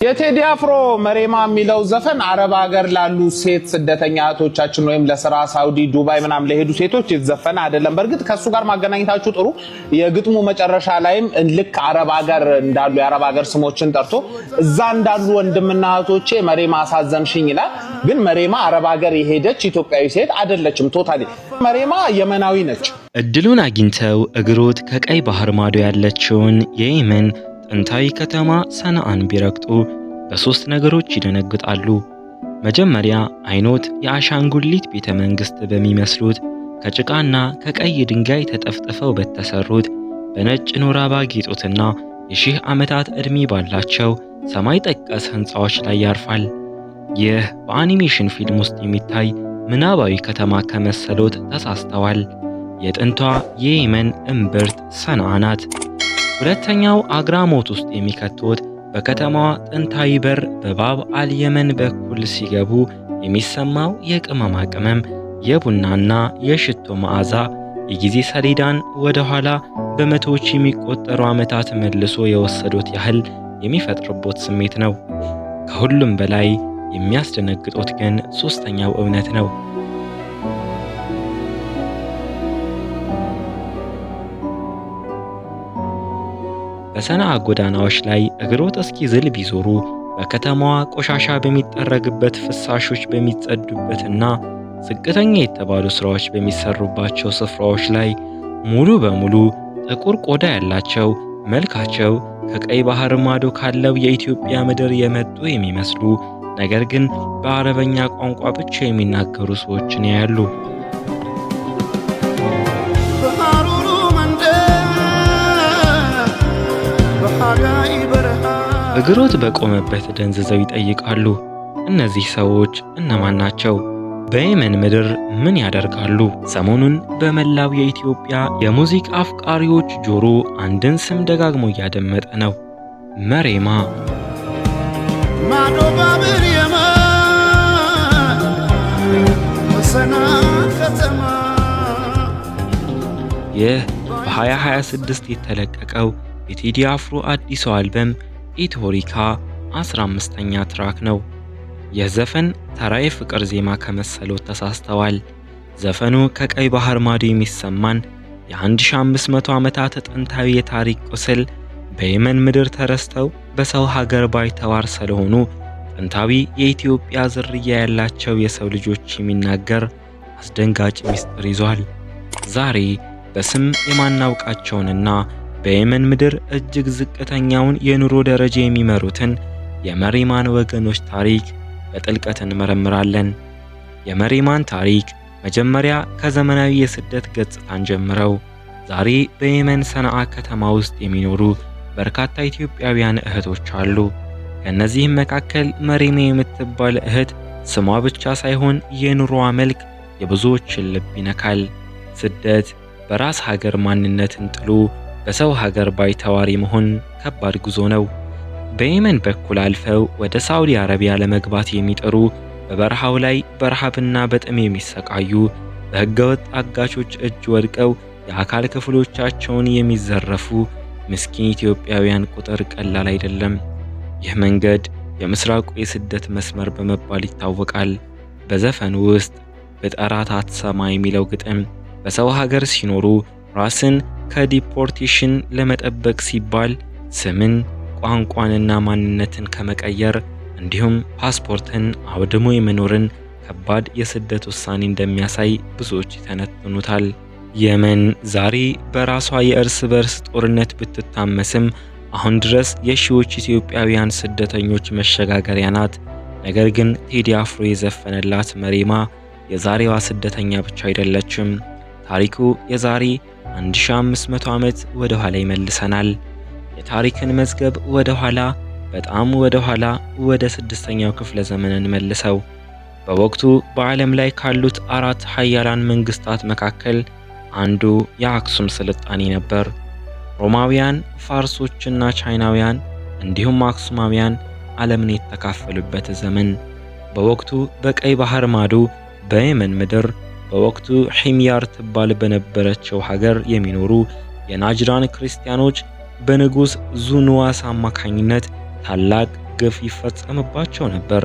የቴዲ አፍሮ መሬማ የሚለው ዘፈን አረብ ሀገር ላሉ ሴት ስደተኛ እህቶቻችን ወይም ለስራ ሳውዲ ዱባይ ምናም ለሄዱ ሴቶች የተዘፈነ አይደለም። በርግጥ ከሱ ጋር ማገናኘታችሁ ጥሩ። የግጥሙ መጨረሻ ላይም ልክ አረብ ሀገር እንዳሉ የአረብ ሀገር ስሞችን ጠርቶ እዛ እንዳሉ ወንድምና እህቶቼ መሬማ አሳዘንሽኝ ይላል። ግን መሬማ አረብ ሀገር የሄደች ኢትዮጵያዊ ሴት አይደለችም። ቶታሊ መሬማ የመናዊ ነች። እድሉን አግኝተው እግሮት ከቀይ ባህር ማዶ ያለችውን የየመን ጥንታዊ ከተማ ሰነአን ቢረግጡ በሶስት ነገሮች ይደነግጣሉ። መጀመሪያ አይኖት የአሻንጉሊት ቤተ መንግስት በሚመስሉት ከጭቃና ከቀይ ድንጋይ ተጠፍጥፈው በተሰሩት በነጭ ኖራ ባጌጡትና የሺህ ዓመታት ዕድሜ ባላቸው ሰማይ ጠቀስ ህንፃዎች ላይ ያርፋል። ይህ በአኒሜሽን ፊልም ውስጥ የሚታይ ምናባዊ ከተማ ከመሰሎት ተሳስተዋል። የጥንቷ የየመን እምብርት ሰነአ ናት። ሁለተኛው አግራሞት ውስጥ የሚከቱት በከተማዋ ጥንታዊ በር በባብ አልየመን በኩል ሲገቡ የሚሰማው የቅመማ ቅመም የቡናና የሽቶ መዓዛ የጊዜ ሰሌዳን ወደ ኋላ በመቶዎች የሚቆጠሩ ዓመታት መልሶ የወሰዱት ያህል የሚፈጥርቦት ስሜት ነው። ከሁሉም በላይ የሚያስደነግጦት ግን ሶስተኛው እውነት ነው። በሰነአ ጎዳናዎች ላይ እግሮት እስኪዝል ቢዞሩ በከተማዋ ቆሻሻ በሚጠረግበት፣ ፍሳሾች በሚጸዱበትና ዝቅተኛ የተባሉ ስራዎች በሚሰሩባቸው ስፍራዎች ላይ ሙሉ በሙሉ ጥቁር ቆዳ ያላቸው መልካቸው ከቀይ ባህር ማዶ ካለው የኢትዮጵያ ምድር የመጡ የሚመስሉ ነገር ግን በአረበኛ ቋንቋ ብቻ የሚናገሩ ሰዎችን ያያሉ። እግሮት በቆመበት ደንዝዘው ይጠይቃሉ። እነዚህ ሰዎች እነማን ናቸው? በየመን ምድር ምን ያደርጋሉ? ሰሞኑን በመላው የኢትዮጵያ የሙዚቃ አፍቃሪዎች ጆሮ አንድን ስም ደጋግሞ እያደመጠ ነው። መሬማ። ይህ በ2026 የተለቀቀው የቴዲ አፍሮ አዲሱ አልበም ኢትዮሪካ 15ኛ ትራክ ነው። የዘፈን ተራ የፍቅር ዜማ ከመሰሎት ተሳስተዋል። ዘፈኑ ከቀይ ባህር ማዶ የሚሰማን የ1500 ዓመታት ጥንታዊ የታሪክ ቁስል በየመን ምድር ተረስተው በሰው ሀገር ባይተዋር ስለሆኑ ጥንታዊ የኢትዮጵያ ዝርያ ያላቸው የሰው ልጆች የሚናገር አስደንጋጭ ምስጢር ይዟል። ዛሬ በስም የማናውቃቸውንና በየመን ምድር እጅግ ዝቅተኛውን የኑሮ ደረጃ የሚመሩትን የመሬማን ወገኖች ታሪክ በጥልቀት እንመረምራለን። የመሬማን ታሪክ መጀመሪያ ከዘመናዊ የስደት ገጽታን ጀምረው ዛሬ በየመን ሰነአ ከተማ ውስጥ የሚኖሩ በርካታ ኢትዮጵያውያን እህቶች አሉ። ከእነዚህም መካከል መሬማ የምትባል እህት ስሟ ብቻ ሳይሆን የኑሮዋ መልክ የብዙዎችን ልብ ይነካል። ስደት በራስ ሀገር ማንነትን ጥሎ በሰው ሀገር ባይተዋሪ መሆን ከባድ ጉዞ ነው። በየመን በኩል አልፈው ወደ ሳውዲ አረቢያ ለመግባት የሚጥሩ፣ በበረሃው ላይ በረሃብና በጥም የሚሰቃዩ፣ በህገወጥ አጋቾች እጅ ወድቀው የአካል ክፍሎቻቸውን የሚዘረፉ ምስኪን ኢትዮጵያውያን ቁጥር ቀላል አይደለም። ይህ መንገድ የምስራቁ የስደት መስመር በመባል ይታወቃል። በዘፈኑ ውስጥ በጠራት አትሰማ የሚለው ግጥም በሰው ሀገር ሲኖሩ ራስን ከዲፖርቴሽን ለመጠበቅ ሲባል ስምን፣ ቋንቋንና ማንነትን ከመቀየር እንዲሁም ፓስፖርትን አውድሞ የመኖርን ከባድ የስደት ውሳኔ እንደሚያሳይ ብዙዎች ይተነትኑታል። የመን ዛሬ በራሷ የእርስ በርስ ጦርነት ብትታመስም አሁን ድረስ የሺዎች ኢትዮጵያውያን ስደተኞች መሸጋገሪያ ናት። ነገር ግን ቴዲ አፍሮ የዘፈነላት መሬማ የዛሬዋ ስደተኛ ብቻ አይደለችም። ታሪኩ የዛሬ 1500 ዓመት ወደ ኋላ ይመልሰናል። የታሪክን መዝገብ ወደ ኋላ፣ በጣም ወደ ኋላ ወደ 6ኛው ክፍለ ዘመን እንመልሰው። በወቅቱ በዓለም ላይ ካሉት 4 ሀያላን መንግስታት መካከል አንዱ የአክሱም ስልጣኔ ነበር። ሮማውያን፣ ፋርሶችና ቻይናውያን እንዲሁም አክሱማውያን ዓለምን የተካፈሉበት ዘመን። በወቅቱ በቀይ ባህር ማዶ በየመን ምድር በወቅቱ ሒምያር ትባል በነበረችው ሀገር የሚኖሩ የናጅራን ክርስቲያኖች በንጉስ ዙኑዋስ አማካኝነት ታላቅ ግፍ ይፈጸምባቸው ነበር።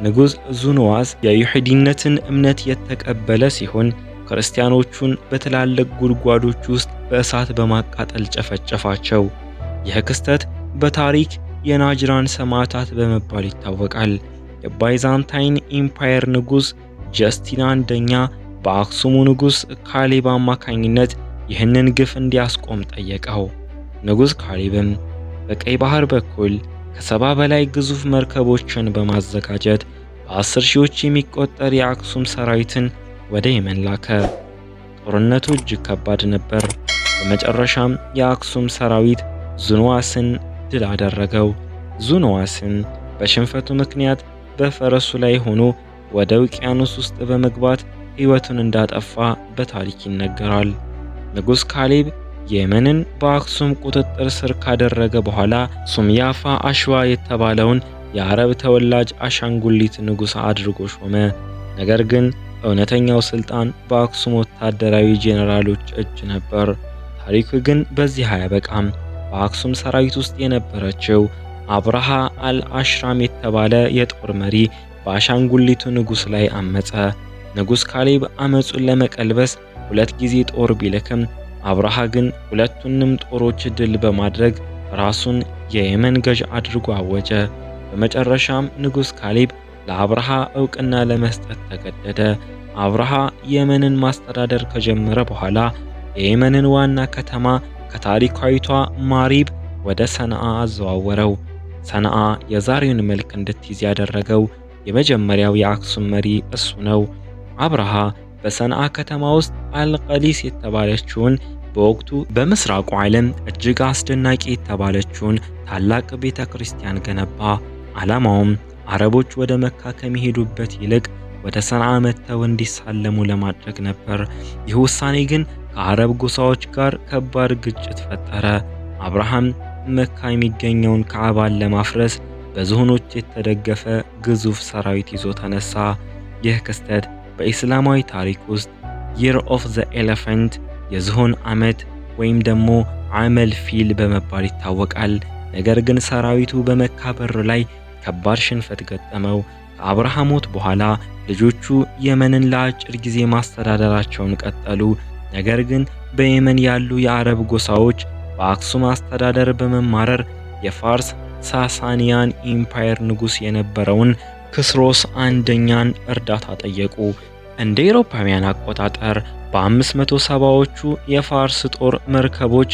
ንጉሥ ዙኖዋስ የይሁዲነትን እምነት የተቀበለ ሲሆን ክርስቲያኖቹን በትላልቅ ጉድጓዶች ውስጥ በእሳት በማቃጠል ጨፈጨፋቸው። ይህ ክስተት በታሪክ የናጅራን ሰማዕታት በመባል ይታወቃል። የባይዛንታይን ኢምፓየር ንጉሥ ጀስቲን አንደኛ በአክሱሙ ንጉሥ ካሌብ አማካኝነት ይህንን ግፍ እንዲያስቆም ጠየቀው። ንጉሥ ካሌብም በቀይ ባህር በኩል ከ70 በላይ ግዙፍ መርከቦችን በማዘጋጀት በ10 ሺዎች የሚቆጠር የአክሱም ሰራዊትን ወደ የመን ላከ። ጦርነቱ እጅግ ከባድ ነበር። በመጨረሻም የአክሱም ሰራዊት ዙኖዋስን ድል አደረገው። ዙኖዋስን በሽንፈቱ ምክንያት በፈረሱ ላይ ሆኖ ወደ ውቅያኖስ ውስጥ በመግባት ሕይወቱን እንዳጠፋ በታሪክ ይነገራል። ንጉሥ ካሌብ የመንን በአክሱም ቁጥጥር ስር ካደረገ በኋላ ሱምያፋ አሽዋ የተባለውን የአረብ ተወላጅ አሻንጉሊት ንጉሥ አድርጎ ሾመ። ነገር ግን እውነተኛው ስልጣን በአክሱም ወታደራዊ ጄኔራሎች እጅ ነበር። ታሪኩ ግን በዚህ አያበቃም። በአክሱም ሰራዊት ውስጥ የነበረችው አብርሃ አልአሽራም የተባለ የጦር መሪ በአሻንጉሊቱ ንጉሥ ላይ አመፀ። ንጉሥ ካሌብ አመፁን ለመቀልበስ 2 ጊዜ ጦር ቢልክም አብርሃ ግን ሁለቱንም ጦሮች ድል በማድረግ ራሱን የየመን ገዥ አድርጎ አወጀ። በመጨረሻም ንጉሥ ካሌብ ለአብርሃ ዕውቅና ለመስጠት ተገደደ። አብርሃ የመንን ማስተዳደር ከጀመረ በኋላ የየመንን ዋና ከተማ ከታሪካዊቷ ማሪብ ወደ ሰንዓ አዘዋወረው። ሰንዓ የዛሬውን መልክ እንድትይዝ ያደረገው የመጀመሪያው የአክሱም መሪ እሱ ነው። አብርሃ በሰንዓ ከተማ ውስጥ አልቀሊስ የተባለችውን በወቅቱ በምስራቁ ዓለም እጅግ አስደናቂ የተባለችውን ታላቅ ቤተ ክርስቲያን ገነባ። ዓላማውም አረቦች ወደ መካ ከሚሄዱበት ይልቅ ወደ ሰንዓ መጥተው እንዲሳለሙ ለማድረግ ነበር። ይህ ውሳኔ ግን ከአረብ ጎሳዎች ጋር ከባድ ግጭት ፈጠረ። አብርሃም መካ የሚገኘውን ካዕባን ለማፍረስ በዝሆኖች የተደገፈ ግዙፍ ሰራዊት ይዞ ተነሳ። ይህ ክስተት በኢስላማዊ ታሪክ ውስጥ ይር ኦፍ ዘ ኤሌፈንት የዝሆን ዓመት ወይም ደግሞ ዓመል ፊል በመባል ይታወቃል። ነገር ግን ሰራዊቱ በመካ በር ላይ ከባድ ሽንፈት ገጠመው። ከአብርሃም ሞት በኋላ ልጆቹ የመንን ለአጭር ጊዜ ማስተዳደራቸውን ቀጠሉ። ነገር ግን በየመን ያሉ የአረብ ጎሳዎች በአክሱም አስተዳደር በመማረር የፋርስ ሳሳኒያን ኢምፓየር ንጉሥ የነበረውን ክስሮስ አንደኛን እርዳታ ጠየቁ። እንደ አውሮፓውያን አቆጣጠር በ570ዎቹ የፋርስ ጦር መርከቦች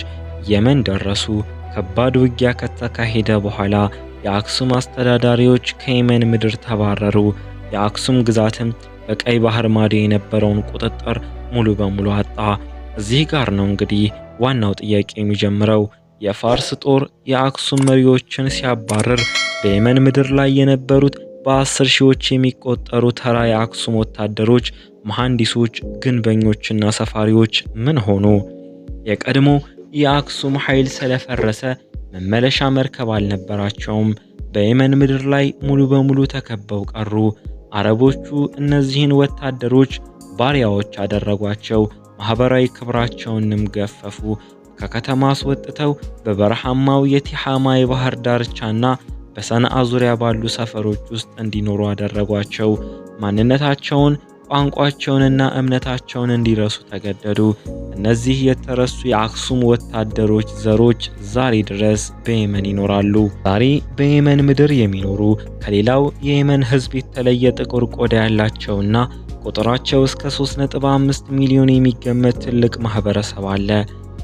የመን ደረሱ። ከባድ ውጊያ ከተካሄደ በኋላ የአክሱም አስተዳዳሪዎች ከየመን ምድር ተባረሩ። የአክሱም ግዛትም በቀይ ባህር ማዶ የነበረውን ቁጥጥር ሙሉ በሙሉ አጣ። እዚህ ጋር ነው እንግዲህ ዋናው ጥያቄ የሚጀምረው። የፋርስ ጦር የአክሱም መሪዎችን ሲያባረር በየመን ምድር ላይ የነበሩት በ10 ሺዎች የሚቆጠሩ ተራ የአክሱም ወታደሮች፣ መሐንዲሶች፣ ግንበኞችና ሰፋሪዎች ምን ሆኑ? የቀድሞ የአክሱም ኃይል ስለፈረሰ መመለሻ መርከብ አልነበራቸውም። በየመን ምድር ላይ ሙሉ በሙሉ ተከበው ቀሩ። አረቦቹ እነዚህን ወታደሮች ባሪያዎች አደረጓቸው። ማህበራዊ ክብራቸውንም ገፈፉ። ከከተማ አስወጥተው በበረሃማው የቲሃማ የባህር ዳርቻና በሰንዓ ዙሪያ ባሉ ሰፈሮች ውስጥ እንዲኖሩ አደረጓቸው። ማንነታቸውን፣ ቋንቋቸውንና እምነታቸውን እንዲረሱ ተገደዱ። እነዚህ የተረሱ የአክሱም ወታደሮች ዘሮች ዛሬ ድረስ በየመን ይኖራሉ። ዛሬ በየመን ምድር የሚኖሩ ከሌላው የየመን ሕዝብ የተለየ ጥቁር ቆዳ ያላቸውና ቁጥራቸው እስከ 3.5 ሚሊዮን የሚገመት ትልቅ ማህበረሰብ አለ።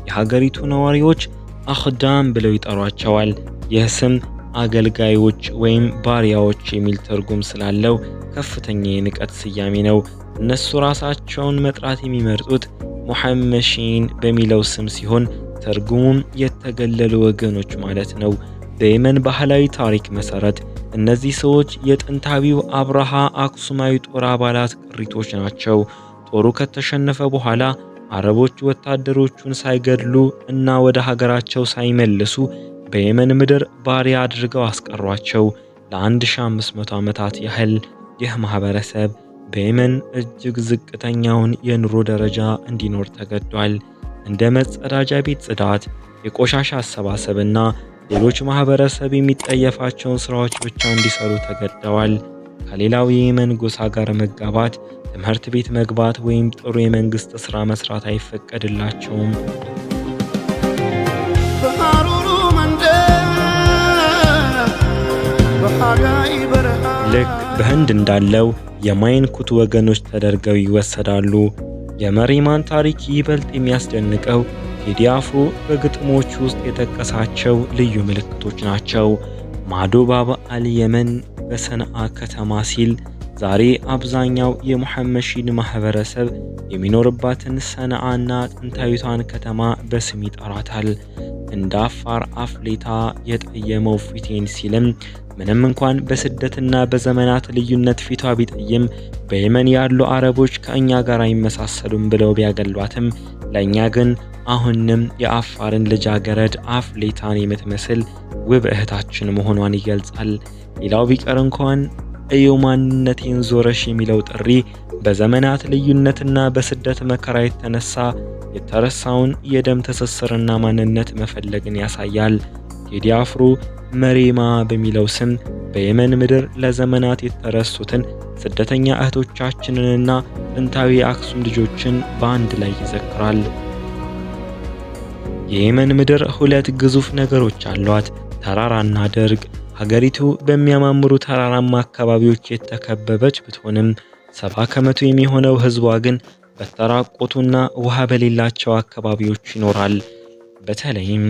የሀገሪቱ ነዋሪዎች አኽዳም ብለው ይጠሯቸዋል። ይህ ስም አገልጋዮች ወይም ባሪያዎች የሚል ትርጉም ስላለው ከፍተኛ የንቀት ስያሜ ነው። እነሱ ራሳቸውን መጥራት የሚመርጡት ሙሐመሺን በሚለው ስም ሲሆን ትርጉሙም የተገለሉ ወገኖች ማለት ነው። በየመን ባህላዊ ታሪክ መሰረት እነዚህ ሰዎች የጥንታዊው አብርሃ አክሱማዊ ጦር አባላት ቅሪቶች ናቸው። ጦሩ ከተሸነፈ በኋላ አረቦች ወታደሮቹን ሳይገድሉ እና ወደ ሀገራቸው ሳይመልሱ በየመን ምድር ባሪያ አድርገው አስቀሯቸው። ለ1500 ዓመታት ያህል ይህ ማህበረሰብ በየመን እጅግ ዝቅተኛውን የኑሮ ደረጃ እንዲኖር ተገዷል። እንደ መጸዳጃ ቤት ጽዳት፣ የቆሻሻ አሰባሰብና ሌሎች ማህበረሰብ የሚጠየፋቸውን ስራዎች ብቻ እንዲሰሩ ተገደዋል። ከሌላው የየመን ጎሳ ጋር መጋባት፣ ትምህርት ቤት መግባት ወይም ጥሩ የመንግስት ስራ መስራት አይፈቀድላቸውም። ልክ በህንድ እንዳለው የማይንኩት ወገኖች ተደርገው ይወሰዳሉ። የመሪማን ታሪክ ይበልጥ የሚያስደንቀው ቴዲ አፍሮ በግጥሞቹ ውስጥ የጠቀሳቸው ልዩ ምልክቶች ናቸው። ማዶ ባባ አልየመን በሰንዓ ከተማ ሲል ዛሬ አብዛኛው የሙሐመሺን ማህበረሰብ የሚኖርባትን ሰንዓና ጥንታዊቷን ከተማ በስም ይጠራታል። እንደ አፋር አፍሌታ የጠየመው ፊቴን ሲልም ምንም እንኳን በስደትና በዘመናት ልዩነት ፊቷ ቢጠይም በየመን ያሉ አረቦች ከእኛ ጋር አይመሳሰሉም ብለው ቢያገሏትም ለእኛ ግን አሁንም የአፋርን ልጃገረድ አፍሌታን የምትመስል ውብ እህታችን መሆኗን ይገልጻል። ሌላው ቢቀር እንኳን እዩ ማንነቴን ዞረሽ የሚለው ጥሪ በዘመናት ልዩነትና በስደት መከራ የተነሳ የተረሳውን የደም ትስስርና ማንነት መፈለግን ያሳያል። ቴዲ አፍሮ መሪማ በሚለው ስም በየመን ምድር ለዘመናት የተረሱትን ስደተኛ እህቶቻችንንና ጥንታዊ የአክሱም ልጆችን በአንድ ላይ ይዘክራል። የየመን ምድር ሁለት ግዙፍ ነገሮች አሏት፣ ተራራና ድርቅ። ሀገሪቱ በሚያማምሩ ተራራማ አካባቢዎች የተከበበች ብትሆንም 70 ከመቶ የሚሆነው ህዝቧ ግን በተራቆቱና ውሃ በሌላቸው አካባቢዎች ይኖራል። በተለይም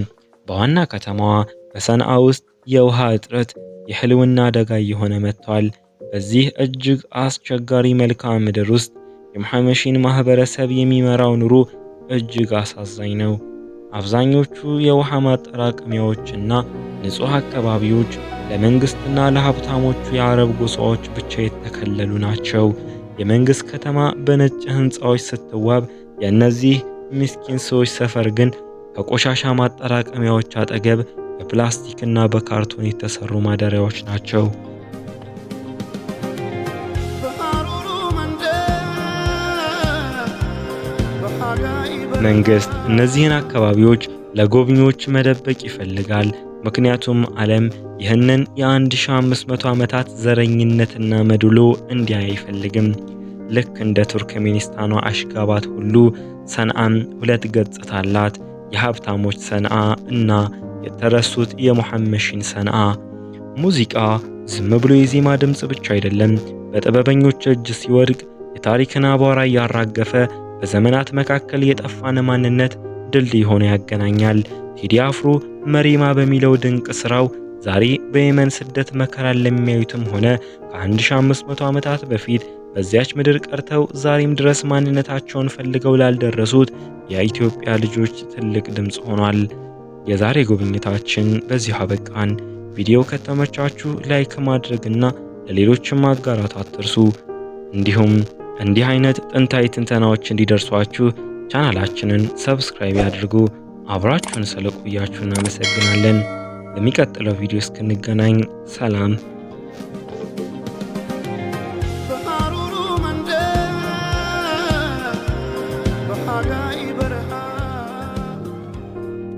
በዋና ከተማዋ በሰንዓ ውስጥ የውሃ እጥረት የህልውና አደጋ እየሆነ መጥቷል። በዚህ እጅግ አስቸጋሪ መልክዓ ምድር ውስጥ የሙሐመሺን ማህበረሰብ የሚመራው ኑሮ እጅግ አሳዛኝ ነው። አብዛኞቹ የውሃ ማጠራቀሚያዎችና ንጹህ አካባቢዎች ለመንግስትና ለሀብታሞቹ የአረብ ጎሳዎች ብቻ የተከለሉ ናቸው። የመንግስት ከተማ በነጭ ህንፃዎች ስትዋብ፣ የእነዚህ ምስኪን ሰዎች ሰፈር ግን ከቆሻሻ ማጠራቀሚያዎች አጠገብ በፕላስቲክና በካርቶን የተሰሩ ማደሪያዎች ናቸው። መንግስት እነዚህን አካባቢዎች ለጎብኚዎች መደበቅ ይፈልጋል። ምክንያቱም ዓለም ይህንን የ1500 ዓመታት ዘረኝነትና መድሎ እንዲያይ አይፈልግም። ልክ እንደ ቱርክሜኒስታኗ አሽጋባት ሁሉ ሰንዓም ሁለት ገጽታ አላት። የሀብታሞች ሰንዓ እና የተረሱት የሙሐመሺን ሰንዓ። ሙዚቃ ዝም ብሎ የዜማ ድምፅ ብቻ አይደለም። በጥበበኞች እጅ ሲወድቅ የታሪክን አቧራ እያራገፈ በዘመናት መካከል የጠፋን ማንነት ድልድይ ሆኖ ያገናኛል። ቴዲ አፍሮ መሪማ በሚለው ድንቅ ስራው ዛሬ በየመን ስደት መከራን ለሚያዩትም ሆነ ከ1500 ዓመታት በፊት በዚያች ምድር ቀርተው ዛሬም ድረስ ማንነታቸውን ፈልገው ላልደረሱት የኢትዮጵያ ልጆች ትልቅ ድምፅ ሆኗል። የዛሬ ጉብኝታችን በዚህ አበቃን። ቪዲዮ ከተመቻችሁ ላይክ ማድረግና ለሌሎችም ማጋራት አትርሱ። እንዲሁም እንዲህ አይነት ጥንታዊ ትንተናዎች እንዲደርሷችሁ ቻናላችንን ሰብስክራይብ ያድርጉ። አብራችሁን ስለቆያችሁ እናመሰግናለን። በሚቀጥለው ቪዲዮ እስክንገናኝ ሰላም።